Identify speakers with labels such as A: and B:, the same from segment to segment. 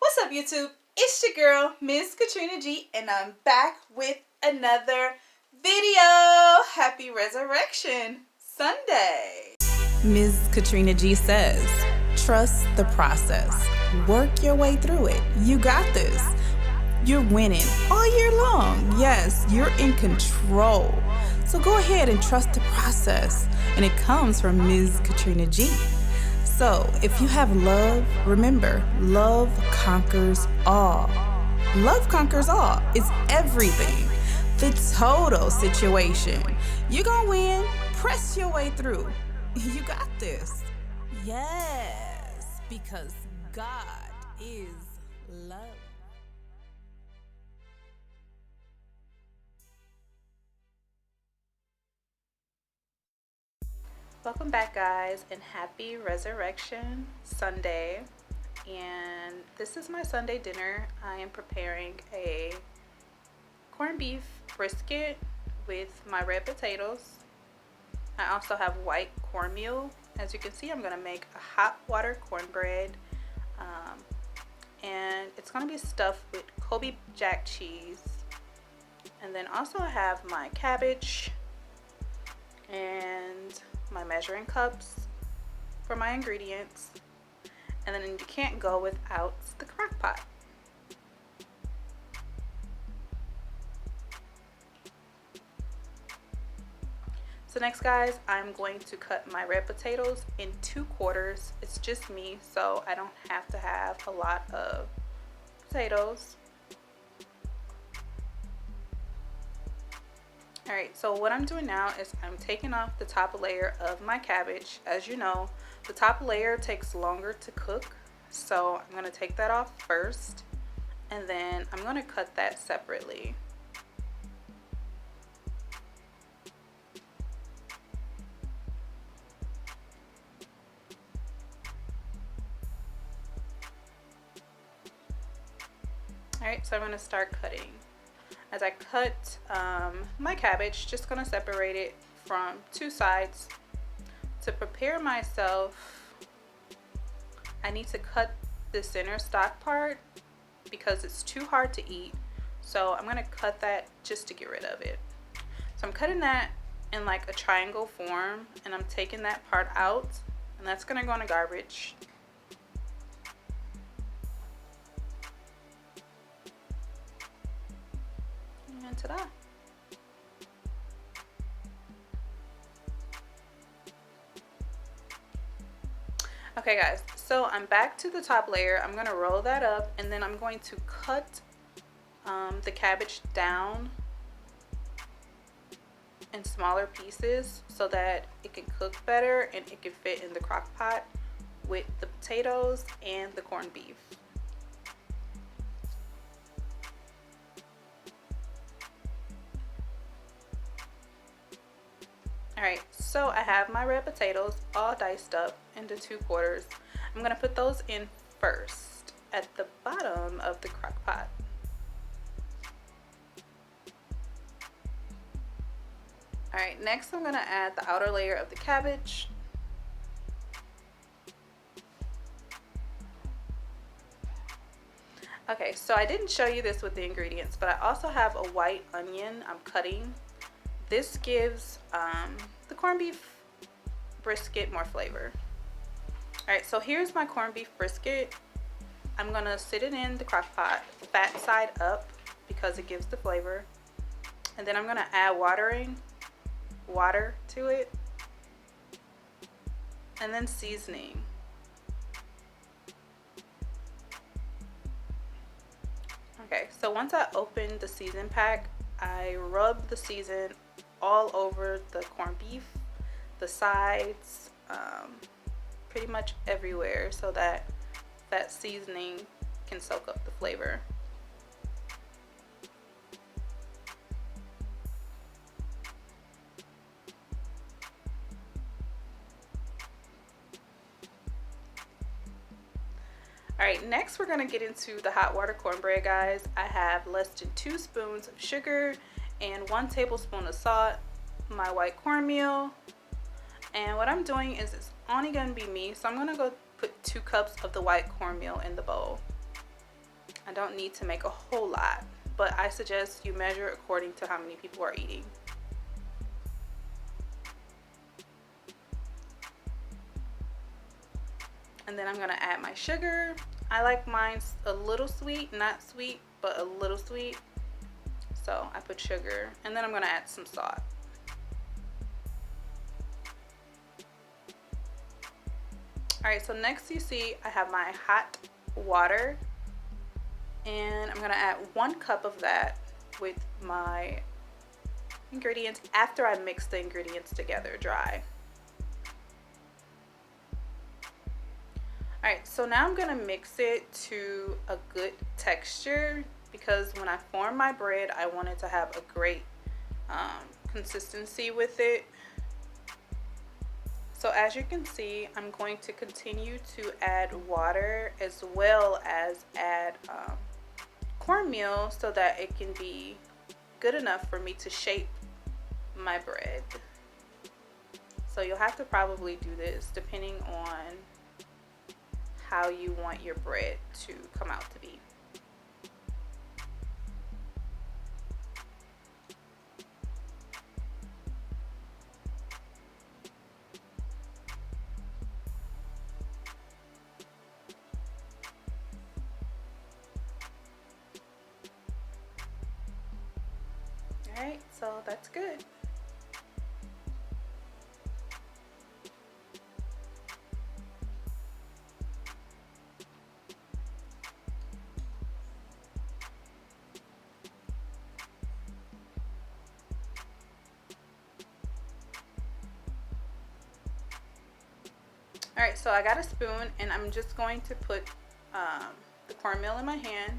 A: What's up, YouTube? It's your girl, Miss Katrina G, and I'm back with another video. Happy Resurrection Sunday. Ms. Katrina G says, trust the process. Work your way through it. You got this. You're winning all year long. Yes, you're in control. So go ahead and trust the process. And it comes from Ms. Katrina G. So, if you have love, remember, love conquers all. Love conquers all. It's everything. The total situation. You're gonna win. Press your way through. You got this. Yes, because God is love. Welcome back, guys, and happy Resurrection Sunday. And this is my Sunday dinner. I am preparing a corned beef brisket with my red potatoes. I also have white cornmeal. As you can see, I'm going to make a hot water cornbread. And it's going to be stuffed with Kobe Jack cheese. And then also I have my cabbage and my measuring cups for my ingredients, and then you can't go without the crock-pot. So next, guys, I'm going to cut my red potatoes in 2/4. It's just me, so I don't have to have a lot of potatoes. Alright, so what I'm doing now is I'm taking off the top layer of my cabbage. As you know, the top layer takes longer to cook, so I'm going to take that off first, and then I'm going to cut that separately. Alright, so I'm going to start cutting. As I cut my cabbage, just going to separate it from two sides. To prepare myself, I need to cut the center stalk part because it's too hard to eat. So I'm going to cut that just to get rid of it. So I'm cutting that in like a triangle form, and I'm taking that part out, and that's going to go in the garbage. And ta-da! Okay, guys, so I'm back to the top layer. I'm going to roll that up, and then I'm going to cut the cabbage down in smaller pieces so that it can cook better and it can fit in the crock pot with the potatoes and the corned beef. Alright, so I have my red potatoes all diced up into 2/4. I'm going to put those in first at the bottom of the crock pot. Alright, next I'm going to add the outer layer of the cabbage. Okay, so I didn't show you this with the ingredients, but I also have a white onion I'm cutting. This gives the corned beef brisket more flavor. Alright, so here's my corned beef brisket. I'm going to sit it in the crock pot, fat side up, because it gives the flavor. And then I'm going to add water to it. And then seasoning. Okay, so once I open the season pack, I rub the season all over the corned beef, the sides, pretty much everywhere, so that that seasoning can soak up the flavor. Alright, next we're going to get into the hot water cornbread, guys. I have less than 2 spoons of sugar and 1 tablespoon of salt, my white cornmeal, and what I'm doing is it's only going to be me, so I'm going to go put 2 cups of the white cornmeal in the bowl. I don't need to make a whole lot, but I suggest you measure according to how many people are eating. And then I'm gonna add my sugar. I like mine a little sweet, not sweet, but a little sweet. So I put sugar, and then I'm gonna add some salt. All right, so next you see I have my hot water, and I'm gonna add 1 cup of that with my ingredients after I mix the ingredients together dry. All right, so now I'm gonna mix it to a good texture, because when I form my bread, I want it to have a great consistency with it. So as you can see, I'm going to continue to add water as well as add cornmeal so that it can be good enough for me to shape my bread. So you'll have to probably do this depending on how you want your bread to come out to be. All right, so that's good. All right, so I got a spoon, and I'm just going to put the cornmeal in my hand,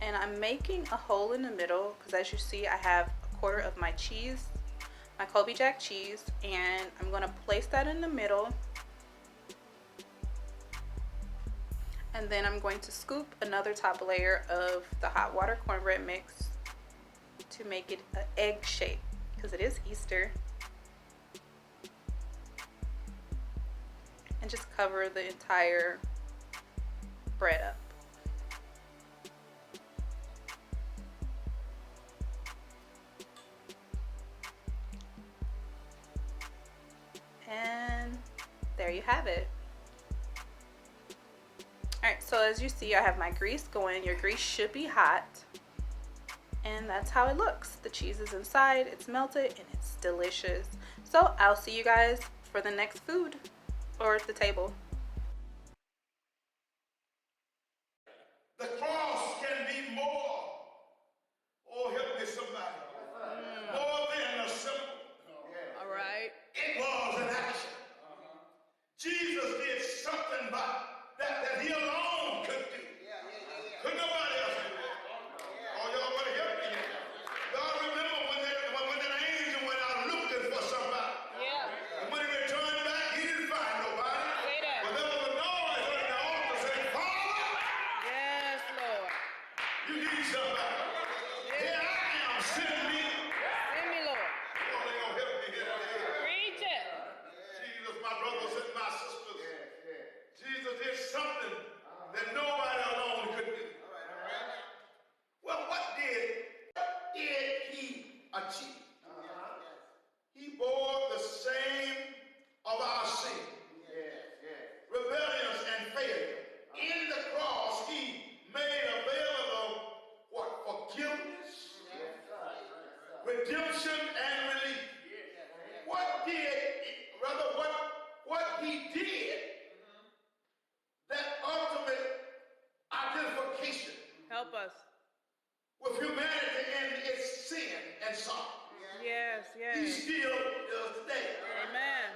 A: and I'm making a hole in the middle because, as you see, I have 1/4 of my cheese, my Colby Jack cheese, and I'm going to place that in the middle, and then I'm going to scoop another top layer of the hot water cornbread mix to make it an egg shape because it is Easter. And just cover the entire bread up. And there you have it. All right, so as you see, I have my grease going. Your grease should be hot. And that's how it looks. The cheese is inside, it's melted, and it's delicious. So I'll see you guys for the next food. Or at the table.
B: The cross can be more. Oh, help me somebody. More than a symbol.
A: All right.
B: It was an action. Jesus did something that he alone could do. Could nobody else do it? Oh, y'all want to help me? Y'all remember when that angel went out looking for somebody? Yeah. And when he returned back, he didn't find nobody. But there was a noise on the altar saying, Father!
A: Yes, Lord.
B: You need somebody. Here I am, send me.
A: Send me, Lord.
B: Oh, they gonna help me here today.
A: Preach it.
B: Jesus, my brothers and my sisters. Jesus did something that nobody alone could do. Well, what did he achieve? He bore the same of our sin, rebellions and failure. In the cross, he made available what? Forgiveness, redemption, and relief. What he did, that ultimate identification
A: Help us.
B: with humanity and its sin and sorrow.
A: Yes,
B: He
A: yes.
B: still is today.
A: Amen.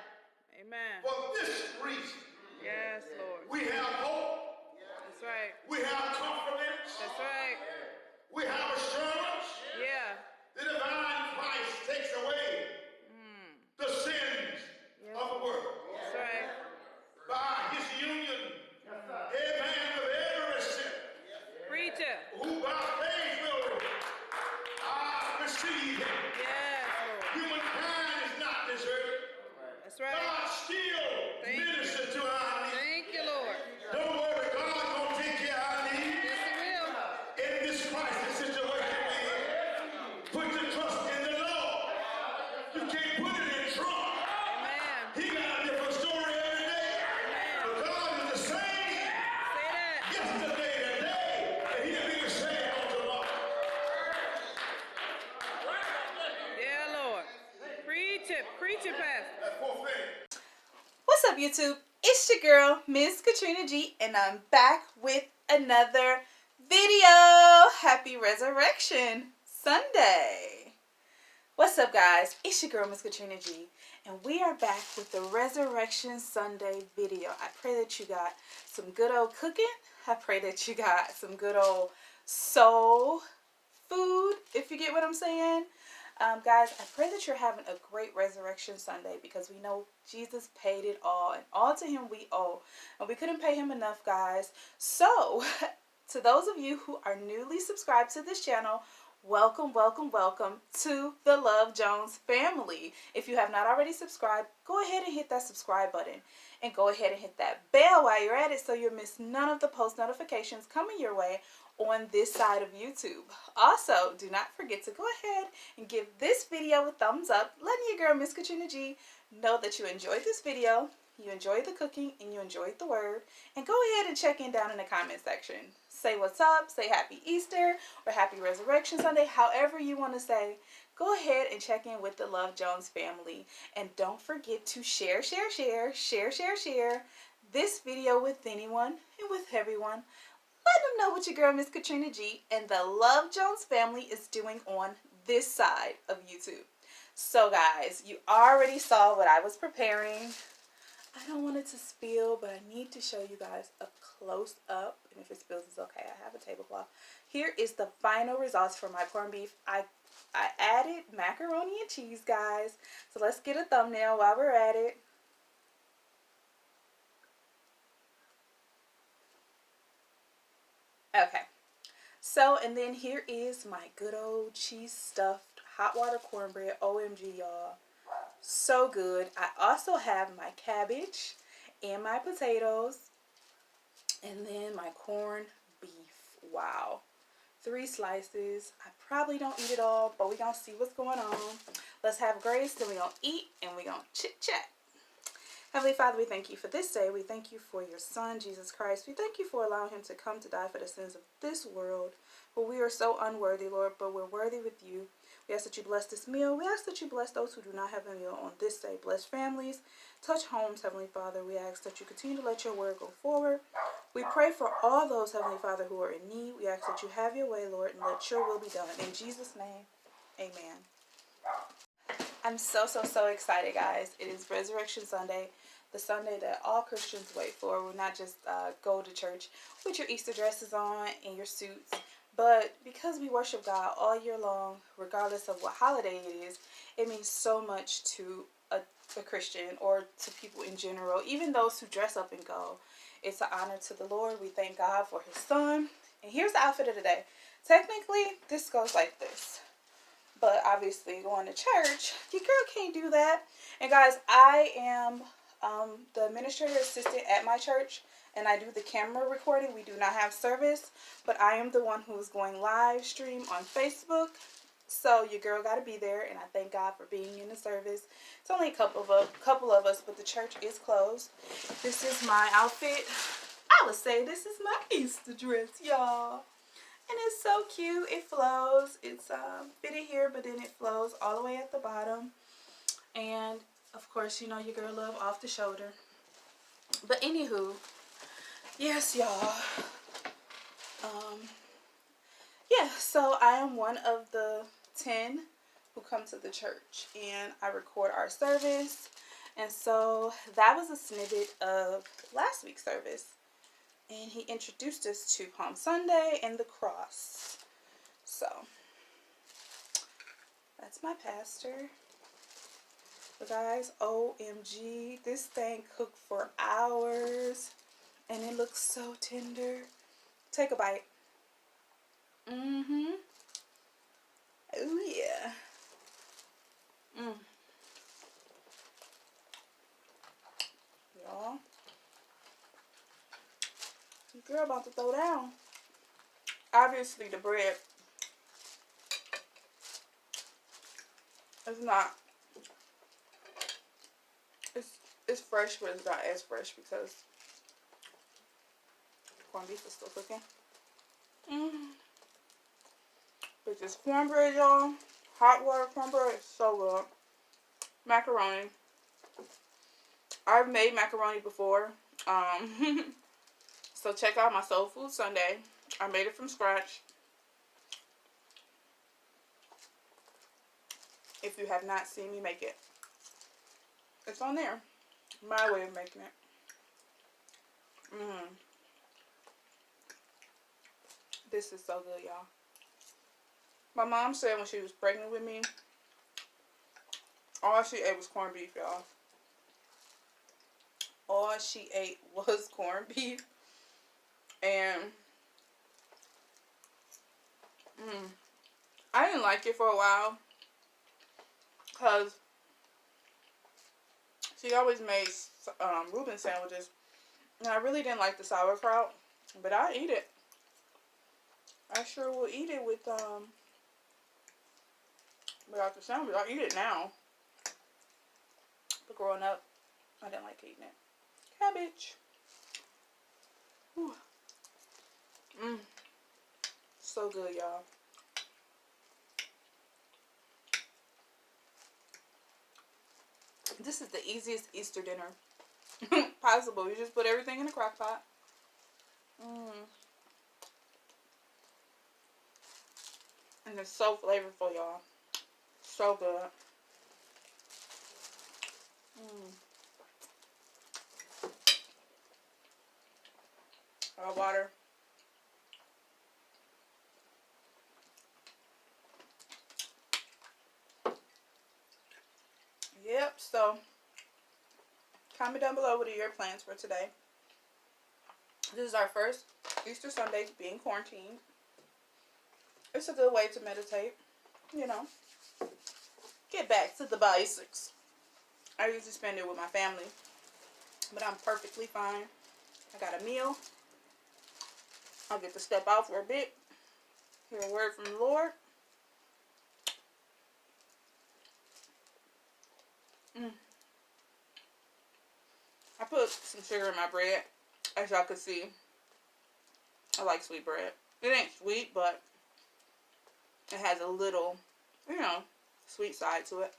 A: Amen.
B: For this reason,
A: Yes, Lord.
B: we have hope,
A: That's right.
B: we have confidence,
A: That's right.
B: we have assurance.
A: Yeah.
B: The divine Christ takes away the sins of the world.
A: That's right.
B: By his union, amen, of every sinner,
A: Preach it.
B: who by faith will receive him.
A: Yes, Lord.
B: Humankind is not deserted.
A: That's right.
B: God still ministers to our needs.
A: Thank you, Lord.
B: Don't worry, God's going to take care of our needs.
A: Yes, He will.
B: yesterday, today, and he'll be the same on tomorrow.
C: Yeah, Lord. Preach it, Pastor.
B: That's fourth thing.
A: What's up, YouTube? It's your girl, Miss Katrina G, and I'm back with another video. Happy Resurrection Sunday. What's up, guys? It's your girl, Miss Katrina G, and we are back with the Resurrection Sunday video. I pray that you got some good old cooking. I pray that you got some good old soul food, if you get what I'm saying. Guys, I pray that you're having a great Resurrection Sunday, because we know Jesus paid it all, and all to him we owe, and we couldn't pay him enough, guys. So, to those of you who are newly subscribed to this channel, welcome, welcome, welcome to the Love Jones family. If you have not already subscribed, go ahead and hit that subscribe button, and go ahead and hit that bell while you're at it, so you'll miss none of the post notifications coming your way on this side of YouTube. Also, do not forget to go ahead and give this video a thumbs up, letting your girl Miss Katrina G know that you enjoyed this video, you enjoyed the cooking, and you enjoyed the word. And go ahead and check in down in the comment section. Say what's up, say happy Easter or happy Resurrection Sunday, however you want to say. Go ahead and check in with the Love Jones family. And don't forget to share this video with anyone and with everyone. Let them know what your girl Miss Katrina G and the Love Jones family is doing on this side of YouTube. So guys, you already saw what I was preparing. I don't want it to spill, but I need to show you guys a close up. And if it spills, it's okay. I have a tablecloth. Here is the final results for my corned beef. I added macaroni and cheese, guys. So let's get a thumbnail while we're at it. Okay, so, and then here is my good old cheese stuffed hot water cornbread. OMG, y'all. So good. I also have my cabbage and my potatoes, and then my corned beef. Wow. 3 slices. I probably don't eat it all, but we're going to see what's going on. Let's have grace, then we're going to eat, and we're going to chit-chat. Heavenly Father, we thank you for this day. We thank you for your Son, Jesus Christ. We thank you for allowing him to come to die for the sins of this world. For we are so unworthy, Lord, but we're worthy with you. We ask that you bless this meal. We ask that you bless those who do not have a meal on this day. Bless families. Touch homes, Heavenly Father. We ask that you continue to let your word go forward. We pray for all those, Heavenly Father, who are in need. We ask that you have your way, Lord, and let your will be done. In Jesus' name, amen. I'm so excited, guys. It is Resurrection Sunday, the Sunday that all Christians wait for. We'll not just go to church with your Easter dresses on and your suits, but because we worship God all year long, regardless of what holiday it is, it means so much to a Christian, or to people in general, even those who dress up and go. It's an honor to the Lord. We thank God for his Son. And here's the outfit of the day. Technically, this goes like this. But obviously, going to church, your girl can't do that. And guys, I am the administrator assistant at my church, and I do the camera recording. We do not have service, but I am the one who is going live stream on Facebook. So your girl got to be there, and I thank God for being in the service. It's only a couple of us, but the church is closed. This is my outfit. I would say this is my Easter dress, y'all. And it's so cute. It flows. It's fitted here, but then it flows all the way at the bottom. And, of course, you know your girl love off the shoulder. But anywho, yes, y'all. Yeah, so I am one of the 10 who come to the church, and I record our service. And so that was a snippet of last week's service. And he introduced us to Palm Sunday and the cross. So, that's my pastor. But guys, OMG, this thing cooked for hours. And it looks so tender. Take a bite. Oh yeah. Y'all. Girl about to throw down. Obviously the bread is not, it's fresh, but it's not as fresh because corned beef is still cooking. But this cornbread, y'all, hot water cornbread is so good. Macaroni. I've made macaroni before. So check out my Soul Food Sunday. I made it from scratch. If you have not seen me make it, it's on there. My way of making it. This is so good, y'all. My mom said when she was pregnant with me, all she ate was corned beef, y'all. All she ate was corned beef. And I didn't like it for a while because she always made Reuben sandwiches, and I really didn't like the sauerkraut, but I eat it. I sure will eat it without the sandwich. I eat it now, but growing up, I didn't like eating it. Cabbage. Whew. So good, y'all. This is the easiest Easter dinner possible. You just put everything in a crock pot. And it's so flavorful, y'all. So good. Water. Yep, so comment down below what are your plans for today. This is our first Easter Sunday being quarantined. It's a good way to meditate, you know. Get back to the basics. I usually spend it with my family, but I'm perfectly fine. I got a meal. I'll get to step out for a bit, hear a word from the Lord. I put some sugar in my bread, as y'all can see. I like sweet bread. It ain't sweet, but it has a little, you know, sweet side to it.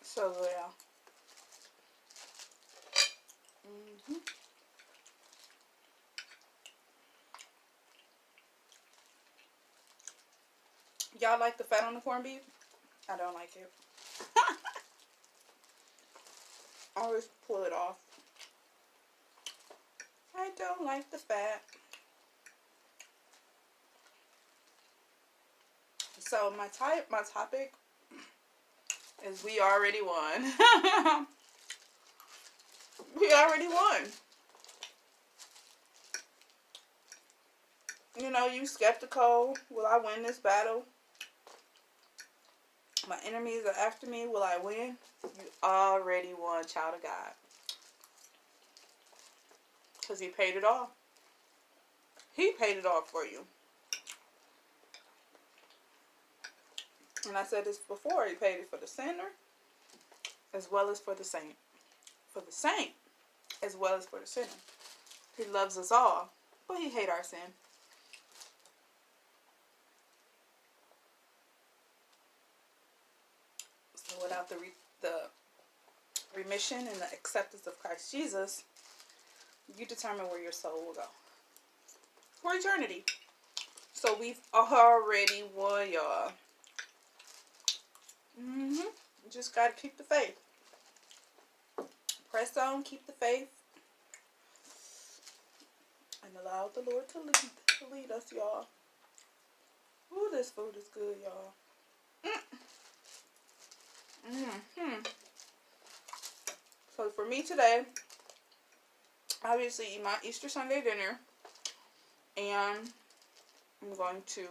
A: So good, y'all. Y'all like the fat on the corned beef? I don't like it. I always pull it off. I don't like the fat. So my topic is we already won. We already won. You know, you skeptical. Will I win this battle? My enemies are after me. Will I win? You already won, child of God. Because he paid it all. He paid it all for you. And I said this before. He paid it for the sinner as well as for the saint. For the saint as well as for the sinner. He loves us all, but he hates our sin. So without the remission and the acceptance of Christ Jesus, you determine where your soul will go for eternity. So we've already won, y'all. You just got to keep the faith. Press on, keep the faith, and allow the Lord to lead us, y'all. Ooh, this food is good, y'all. So for me today, obviously eat my Easter Sunday dinner, and I'm going to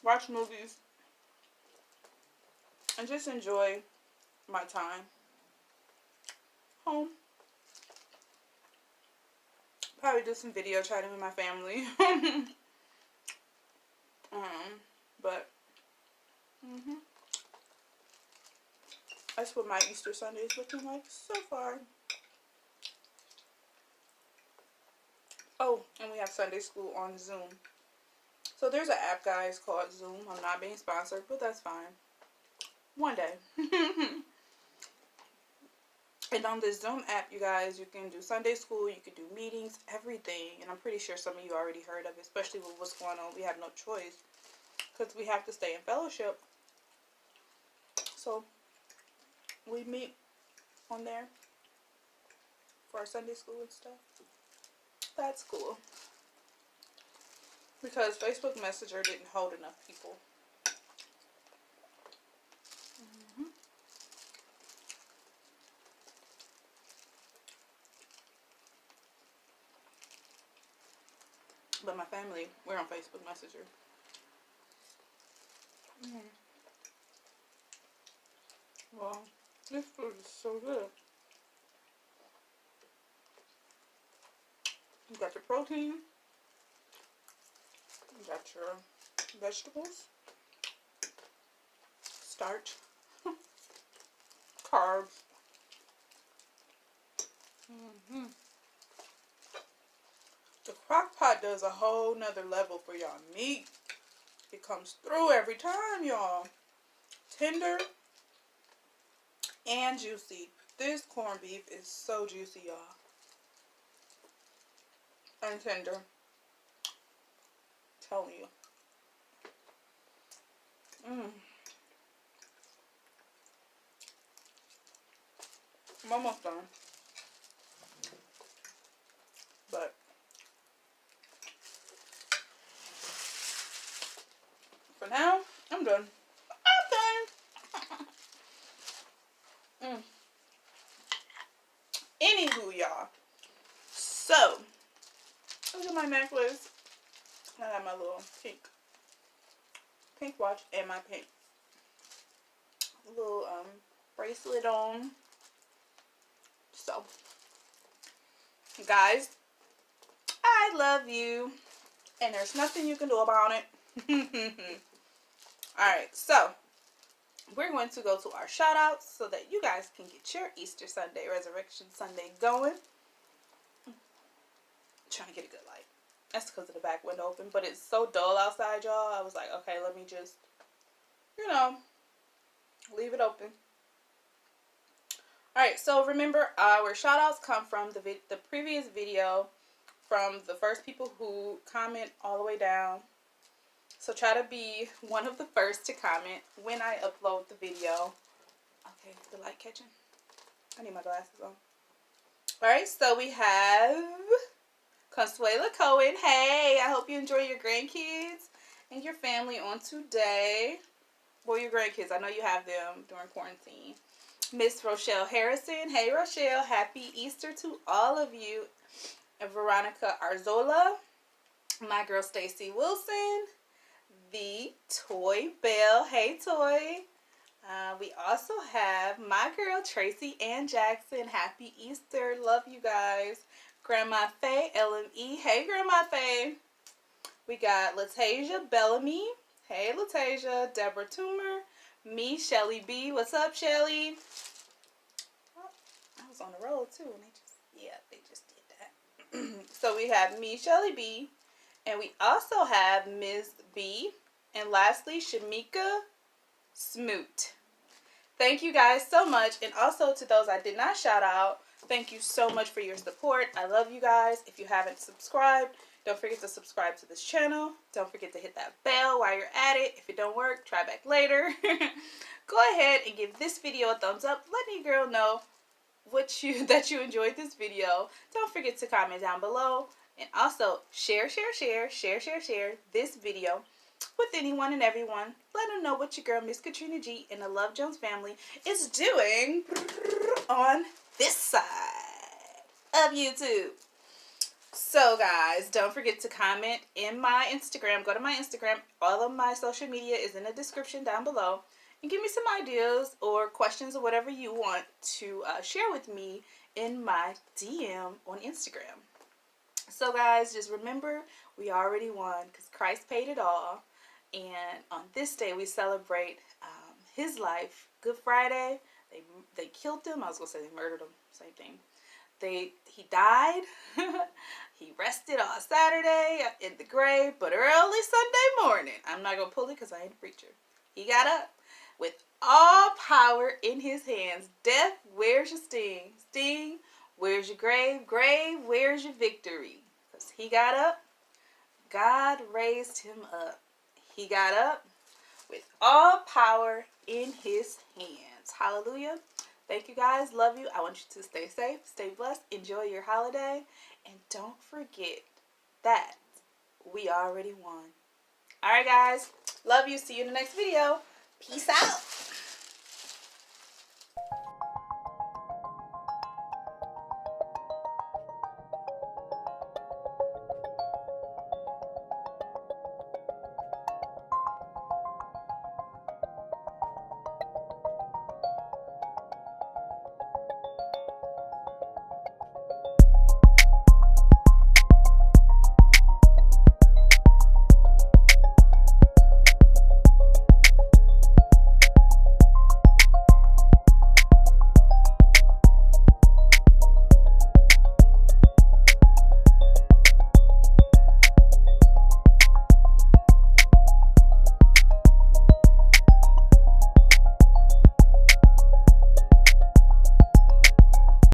A: watch movies and just enjoy my time home. probably do some video chatting with my family. But that's what my Easter Sunday is looking like so far. Oh, and we have Sunday school on Zoom. So there's an app, guys, called Zoom. I'm not being sponsored, but that's fine. One day. And on this Zoom app, you guys, you can do Sunday school, you can do meetings, everything. And I'm pretty sure some of you already heard of it, especially with what's going on. We have no choice because we have to stay in fellowship. So we meet on there for our Sunday school and stuff. That's cool. Because Facebook Messenger didn't hold enough people. But my family, we're on Facebook Messenger. Wow, this food is so good. You got your protein. You got your vegetables. Starch. Carbs. The Crock-pot does a whole nother level for y'all meat. It comes through every time, y'all. Tender and juicy. This corned beef is so juicy, y'all. And tender. Telling you. I'm almost done. But for now, I'm done. I'm done. Anywho, y'all. So, look at my necklace. I have my little pink watch and my pink little bracelet on. So, guys, I love you, and there's nothing you can do about it. Alright, so we're going to go to our shout outs so that you guys can get your Easter Sunday, Resurrection Sunday going. I'm trying to get a good light. That's because of the back window open, but it's so dull outside, y'all. I was like, okay, let me just, leave it open. Alright, so remember, our shout outs come from the previous video, from the first people who comment all the way down. So try to be one of the first to comment when I upload the video. Okay, the light catching. I need my glasses on. Alright, so we have Consuela Cohen. Hey, I hope you enjoy your grandkids and your family on today. Well, your grandkids, I know you have them during quarantine. Miss Rochelle Harrison. Hey, Rochelle. Happy Easter to all of you. And Veronica Arzola. My girl Stacy Wilson. The Toy Bell. Hey, Toy. We also have my girl Tracy Ann Jackson. Happy Easter. Love you guys. Grandma Faye LME. Hey, Grandma Faye. We got Latasia Bellamy. Hey, Latasia. Deborah Toomer. Me, Shelly B. What's up, Shelly? Oh, I was on the road too, and they just did that. So we have me, Shelly B, and we also have Ms. B, and lastly, Shamika Smoot. Thank you guys so much, and also to those I did not shout out, thank you so much for your support. I love you guys. If you haven't subscribed, don't forget to subscribe to this channel. Don't forget to hit that bell while you're at it. If it don't work, try back later. Go ahead and give this video a thumbs up. Let me girl know that you enjoyed this video. Don't forget to comment down below. And also share this video with anyone and everyone. Let them know what your girl Miss Katrina G and the Love Jones family is doing on this side of YouTube. So guys, don't forget to comment in my Instagram. Go to my Instagram. All of my social media is in the description down below. And give me some ideas or questions or whatever you want to share with me in my DM on Instagram. So guys, just remember, we already won because Christ paid it all. And on this day, we celebrate his life. Good Friday, they killed him. I was going to say they murdered him. Same thing. He died. He rested on Saturday in the grave, but early Sunday morning, I'm not going to pull it because I ain't a preacher. He got up with all power in his hands. Death, where's your sting? Sting, where's your grave? Grave, where's your victory? Because he got up, God raised him up. He got up with all power in his hands. Hallelujah. Thank you guys. Love you. I want you to stay safe, stay blessed, enjoy your holiday, and don't forget that we already won. All right, guys. Love you. See you in the next video. Peace out.